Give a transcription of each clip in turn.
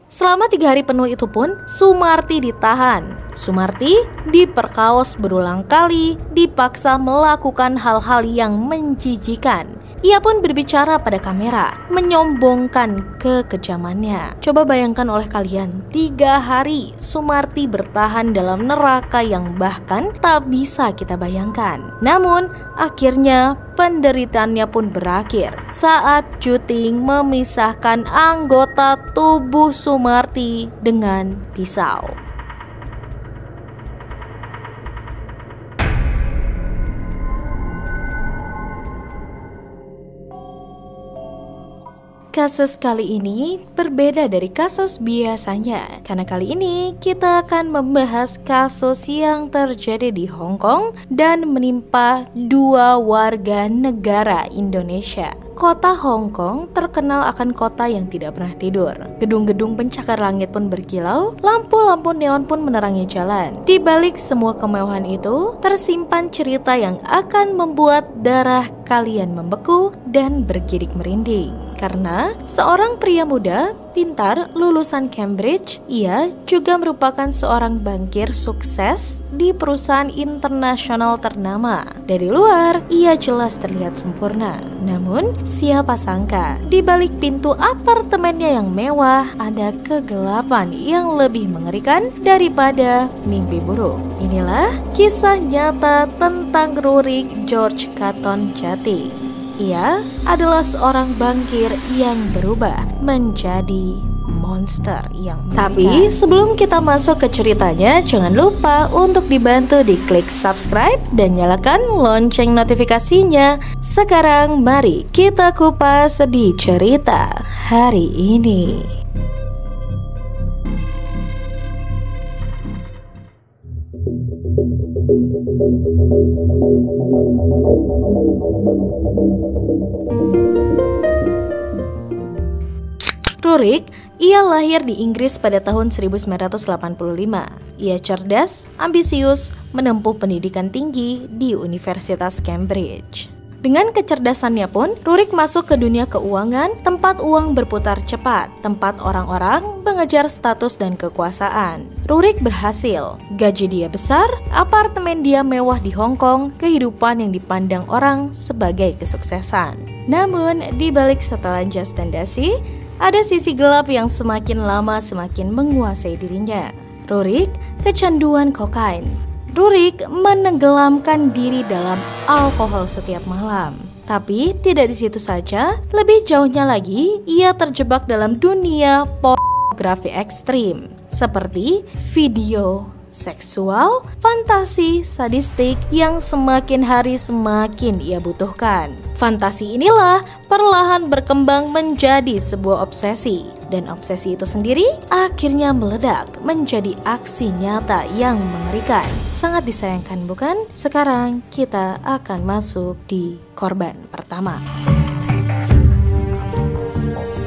Selama 3 hari penuh itu pun, Sumarti ditahan. Sumarti diperkaos berulang kali, dipaksa melakukan hal-hal yang menjijikan. Ia pun berbicara pada kamera, menyombongkan kekejamannya. Coba bayangkan oleh kalian, 3 hari Sumarti bertahan dalam neraka yang bahkan tak bisa kita bayangkan. Namun, akhirnya penderitaannya pun berakhir saat Juting memisahkan anggota tubuh Sumarti dengan pisau. Kasus kali ini berbeda dari kasus biasanya, karena kali ini kita akan membahas kasus yang terjadi di Hong Kong dan menimpa 2 warga negara Indonesia. Kota Hong Kong terkenal akan kota yang tidak pernah tidur. Gedung-gedung pencakar langit pun berkilau, lampu-lampu neon pun menerangi jalan. Di balik semua kemewahan itu, tersimpan cerita yang akan membuat darah kalian membeku dan bergidik merinding. Karena seorang pria muda, pintar, lulusan Cambridge, ia juga merupakan seorang bankir sukses di perusahaan internasional ternama. Dari luar, ia jelas terlihat sempurna. Namun, siapa sangka, di balik pintu apartemennya yang mewah, ada kegelapan yang lebih mengerikan daripada mimpi buruk. Inilah kisah nyata tentang Rurik George Caton Jati. Ia adalah seorang bankir yang berubah menjadi monster yang mengerikan. Tapi sebelum kita masuk ke ceritanya, jangan lupa untuk dibantu diklik subscribe dan nyalakan lonceng notifikasinya. Sekarang mari kita kupas di cerita hari ini. Rurik, ia lahir di Inggris pada tahun 1985. Ia cerdas, ambisius, menempuh pendidikan tinggi di Universitas Cambridge. Dengan kecerdasannya pun, Rurik masuk ke dunia keuangan, tempat uang berputar cepat, tempat orang-orang mengejar status dan kekuasaan. Rurik berhasil, gaji dia besar, apartemen dia mewah di Hong Kong, kehidupan yang dipandang orang sebagai kesuksesan. Namun, di balik setelan jas dan dasi, ada sisi gelap yang semakin lama semakin menguasai dirinya. Rurik kecanduan kokain. Rurik menenggelamkan diri dalam alkohol setiap malam. Tapi tidak di situ saja, lebih jauhnya lagi, ia terjebak dalam dunia pornografi ekstrim seperti video seksual, fantasi, sadistik yang semakin hari semakin ia butuhkan. Fantasi inilah perlahan berkembang menjadi sebuah obsesi. Dan obsesi itu sendiri akhirnya meledak menjadi aksi nyata yang mengerikan. Sangat disayangkan bukan? Sekarang kita akan masuk di korban pertama.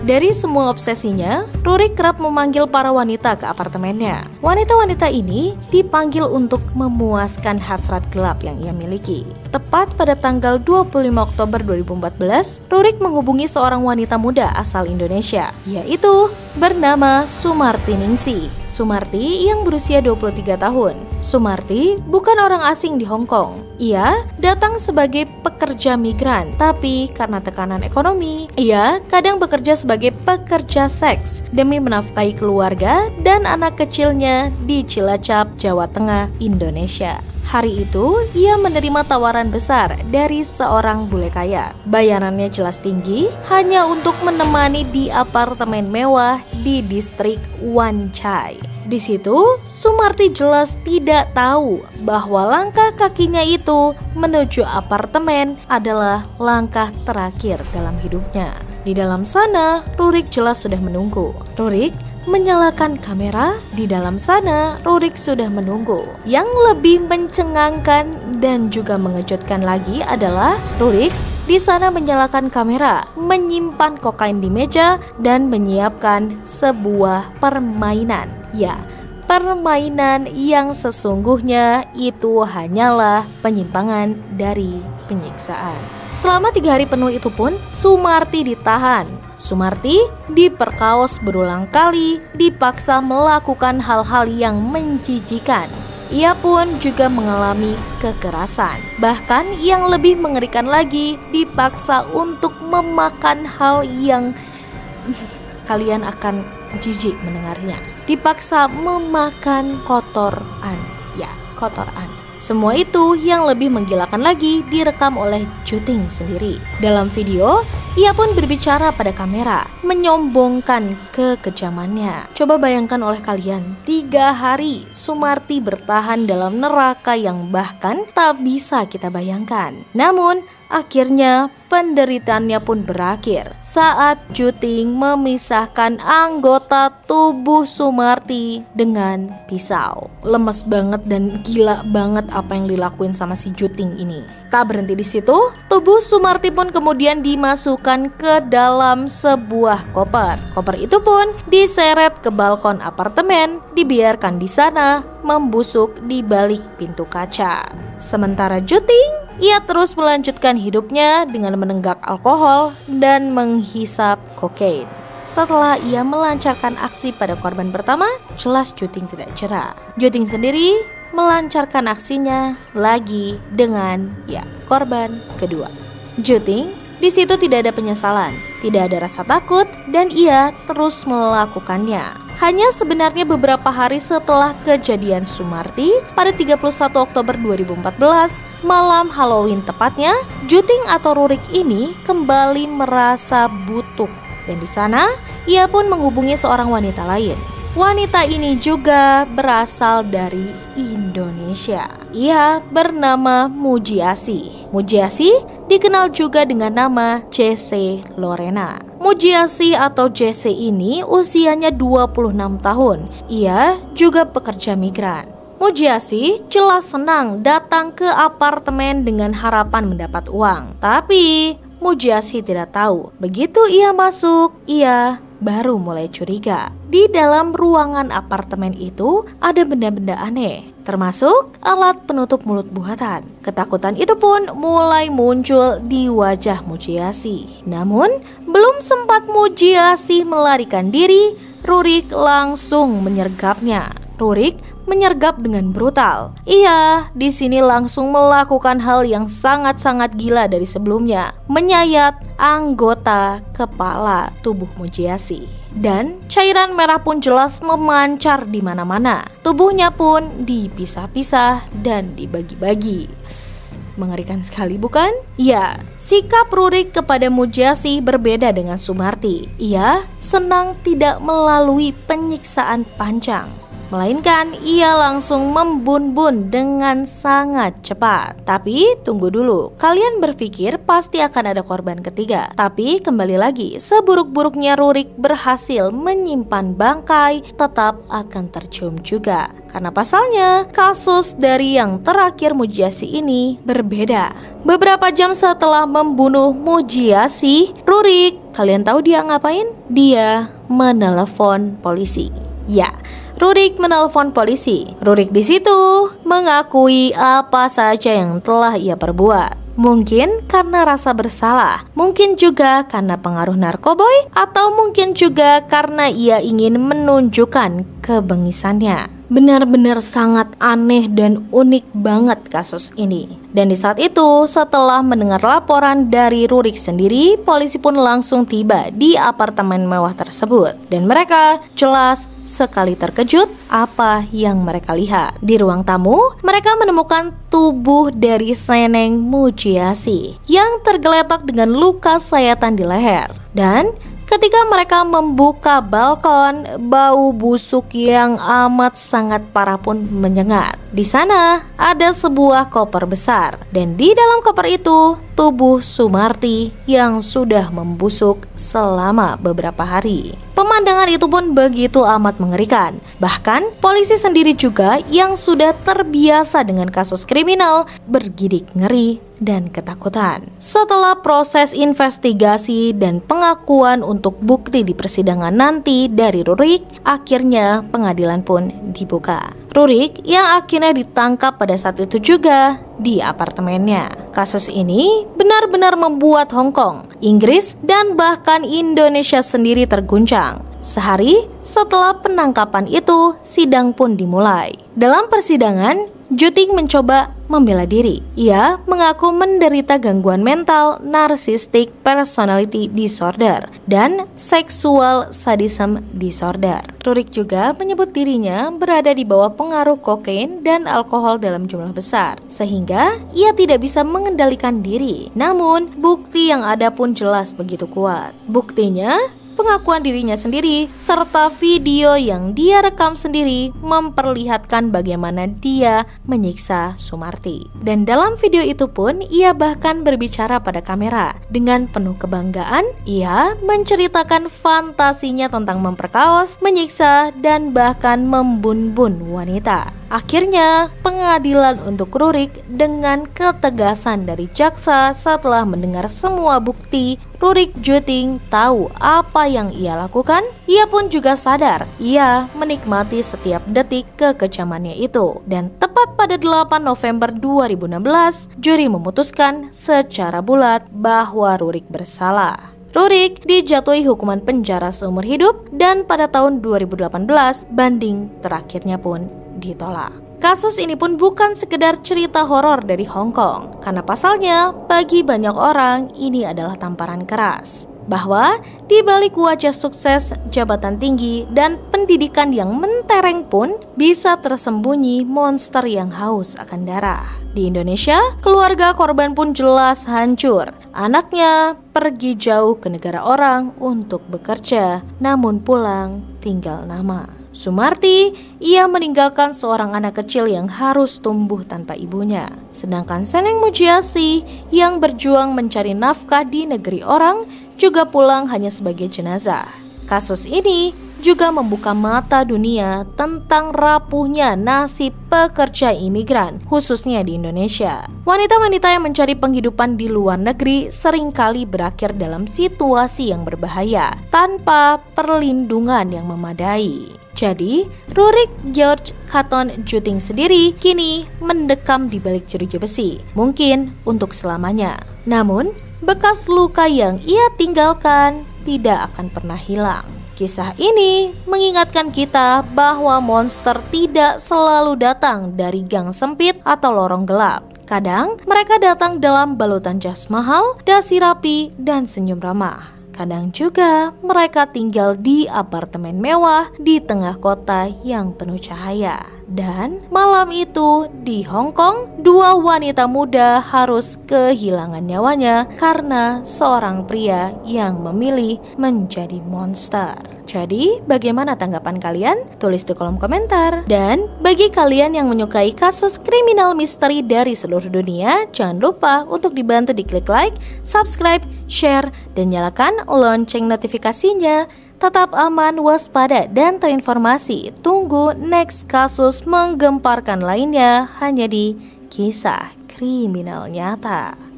Dari semua obsesinya, Rurik kerap memanggil para wanita ke apartemennya. Wanita-wanita ini dipanggil untuk memuaskan hasrat gelap yang ia miliki. Tepat pada tanggal 25 Oktober 2014, Rurik menghubungi seorang wanita muda asal Indonesia, yaitu bernama Sumarti Ningsi. Sumarti yang berusia 23 tahun. Sumarti bukan orang asing di Hong Kong. Ia datang sebagai pekerja migran, tapi karena tekanan ekonomi, ia kadang bekerja sebagai pekerja seks demi menafkahi keluarga dan anak kecilnya di Cilacap, Jawa Tengah, Indonesia. Hari itu, ia menerima tawaran besar dari seorang bule kaya. Bayarannya jelas tinggi, hanya untuk menemani di apartemen mewah di distrik Wan Chai. Di situ, Sumarti jelas tidak tahu bahwa langkah kakinya itu menuju apartemen adalah langkah terakhir dalam hidupnya. Di dalam sana, Rurik jelas sudah menunggu. Rurik menyalakan kamera. Di dalam sana, Rurik sudah menunggu. Yang lebih mencengangkan dan juga mengejutkan lagi adalah Rurik di sana menyalakan kamera, menyimpan kokain di meja, dan menyiapkan sebuah permainan. Ya, permainan yang sesungguhnya itu hanyalah penyimpangan dari penyiksaan. Selama 3 hari penuh itu pun, Sumarti ditahan. Sumarti diperkaos berulang kali, dipaksa melakukan hal-hal yang menjijikan. Ia pun juga mengalami kekerasan. Bahkan yang lebih mengerikan lagi, dipaksa untuk memakan hal yang kalian akan jijik mendengarnya. Dipaksa memakan kotoran. Ya, kotoran. Semua itu yang lebih menggilakan lagi direkam oleh Juting sendiri. Dalam video, ia pun berbicara pada kamera, menyombongkan kekejamannya. Coba bayangkan oleh kalian, 3 hari Sumarti bertahan dalam neraka yang bahkan tak bisa kita bayangkan. Namun, akhirnya penderitaannya pun berakhir saat Juting memisahkan anggota tubuh Sumarti dengan pisau. Lemes banget dan gila banget apa yang dilakuin sama si Juting ini. Tak berhenti di situ, tubuh Sumarti pun kemudian dimasukkan ke dalam sebuah koper. Koper itu pun diseret ke balkon apartemen, dibiarkan di sana membusuk di balik pintu kaca. Sementara Juting, ia terus melanjutkan hidupnya dengan menenggak alkohol dan menghisap kokain. Setelah ia melancarkan aksi pada korban pertama, jelas Juting tidak jera. Juting sendiri melancarkan aksinya lagi dengan korban kedua. Juting di situ tidak ada penyesalan, tidak ada rasa takut, dan ia terus melakukannya. Hanya sebenarnya beberapa hari setelah kejadian Sumarti pada 31 Oktober 2014, malam Halloween tepatnya, Juting atau Rurik ini kembali merasa butuh. Dan di sana ia pun menghubungi seorang wanita lain. Wanita ini juga berasal dari Indonesia. Ia bernama Mujiasi. Mujiasi dikenal juga dengan nama JC Lorena. Mujiasi atau JC ini usianya 26 tahun. Ia juga pekerja migran. Mujiasi jelas senang datang ke apartemen dengan harapan mendapat uang. Tapi Mujiasi tidak tahu, begitu ia masuk, ia baru mulai curiga. Di dalam ruangan apartemen itu ada benda-benda aneh, termasuk alat penutup mulut buatan. Ketakutan itu pun mulai muncul di wajah Mujiasi. Namun, belum sempat Mujiasi melarikan diri, Rurik langsung menyergapnya. Rurik menyergap dengan brutal. Ia di sini langsung melakukan hal yang sangat-sangat gila dari sebelumnya, menyayat anggota kepala tubuh Mujiasi. Dan cairan merah pun jelas memancar di mana-mana. Tubuhnya pun dipisah-pisah dan dibagi-bagi. Mengerikan sekali bukan? Ya, sikap Rurik kepada Mujiasi berbeda dengan Sumarti. Ia senang tidak melalui penyiksaan panjang, melainkan ia langsung membun-bun dengan sangat cepat. Tapi tunggu dulu, kalian berpikir pasti akan ada korban ketiga. Tapi kembali lagi, seburuk-buruknya Rurik berhasil menyimpan bangkai, tetap akan tercium juga. Karena pasalnya, kasus dari yang terakhir Mujiasi ini berbeda. Beberapa jam setelah membunuh Mujiasi, Rurik, kalian tahu dia ngapain? Dia menelepon polisi. Ya, Rurik menelpon polisi. Rurik di situ mengakui apa saja yang telah ia perbuat. Mungkin karena rasa bersalah, mungkin juga karena pengaruh narkoboy, atau mungkin juga karena ia ingin menunjukkan kebengisannya. Benar-benar sangat aneh dan unik banget kasus ini. Dan di saat itu, setelah mendengar laporan dari Rurik sendiri, polisi pun langsung tiba di apartemen mewah tersebut. Dan mereka jelas sekali terkejut apa yang mereka lihat. Di ruang tamu, mereka menemukan tubuh dari Seneng Mujiasi yang tergeletak dengan luka sayatan di leher. Dan ketika mereka membuka balkon, bau busuk yang amat sangat parah pun menyengat. Di sana ada sebuah koper besar, dan di dalam koper itu tubuh Sumarti yang sudah membusuk selama beberapa hari. Pemandangan itu pun begitu amat mengerikan. Bahkan polisi sendiri juga yang sudah terbiasa dengan kasus kriminal bergidik ngeri dan ketakutan. Setelah proses investigasi dan pengakuan untuk bukti di persidangan nanti dari Rurik, akhirnya pengadilan pun dibuka. Rurik yang akhirnya ditangkap pada saat itu juga di apartemennya. Kasus ini benar-benar membuat Hong Kong Inggris, dan bahkan Indonesia sendiri terguncang. Sehari setelah penangkapan itu, sidang pun dimulai. Dalam persidangan, Juting mencoba membela diri. Ia mengaku menderita gangguan mental, narcissistic personality disorder, dan sexual sadism disorder. Rurik juga menyebut dirinya berada di bawah pengaruh kokain dan alkohol dalam jumlah besar, sehingga ia tidak bisa mengendalikan diri. Namun, bukti yang ada pun jelas begitu kuat. Buktinya, pengakuan dirinya sendiri, serta video yang dia rekam sendiri memperlihatkan bagaimana dia menyiksa Sumarti. Dan dalam video itu pun, ia bahkan berbicara pada kamera. Dengan penuh kebanggaan, ia menceritakan fantasinya tentang memperkaos, menyiksa, dan bahkan membun-bun wanita. Akhirnya, pengadilan untuk Rurik dengan ketegasan dari jaksa setelah mendengar semua bukti, Rurik Juting tahu apa yang ia lakukan. Ia pun juga sadar ia menikmati setiap detik kekejamannya itu. Dan tepat pada 8 November 2016, juri memutuskan secara bulat bahwa Rurik bersalah. Rurik dijatuhi hukuman penjara seumur hidup dan pada tahun 2018 banding terakhirnya pun ditolak. Kasus ini pun bukan sekedar cerita horor dari Hong Kong, karena pasalnya bagi banyak orang ini adalah tamparan keras bahwa di balik wajah sukses, jabatan tinggi, dan pendidikan yang mentereng pun bisa tersembunyi monster yang haus akan darah. Di Indonesia, keluarga korban pun jelas hancur. Anaknya pergi jauh ke negara orang untuk bekerja, namun pulang tinggal nama. Sumarti, ia meninggalkan seorang anak kecil yang harus tumbuh tanpa ibunya. Sedangkan Seneng Mujiasih yang berjuang mencari nafkah di negeri orang juga pulang hanya sebagai jenazah. Kasus ini juga membuka mata dunia tentang rapuhnya nasib pekerja imigran, khususnya di Indonesia. Wanita-wanita yang mencari penghidupan di luar negeri seringkali berakhir dalam situasi yang berbahaya tanpa perlindungan yang memadai. Jadi, Rurik George Katon Juting sendiri kini mendekam di balik jeruji besi, mungkin untuk selamanya. Namun, bekas luka yang ia tinggalkan tidak akan pernah hilang. Kisah ini mengingatkan kita bahwa monster tidak selalu datang dari gang sempit atau lorong gelap. Kadang mereka datang dalam balutan jas mahal, dasi rapi, dan senyum ramah. Kadang juga mereka tinggal di apartemen mewah di tengah kota yang penuh cahaya. Dan malam itu di Hong Kong, dua wanita muda harus kehilangan nyawanya karena seorang pria yang memilih menjadi monster. Jadi, bagaimana tanggapan kalian? Tulis di kolom komentar. Dan bagi kalian yang menyukai kasus kriminal misteri dari seluruh dunia, jangan lupa untuk dibantu diklik like, subscribe, share, dan nyalakan lonceng notifikasinya. Tetap aman, waspada, dan terinformasi. Tunggu next kasus menggemparkan lainnya hanya di Kisah Kriminal Nyata.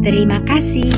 Terima kasih.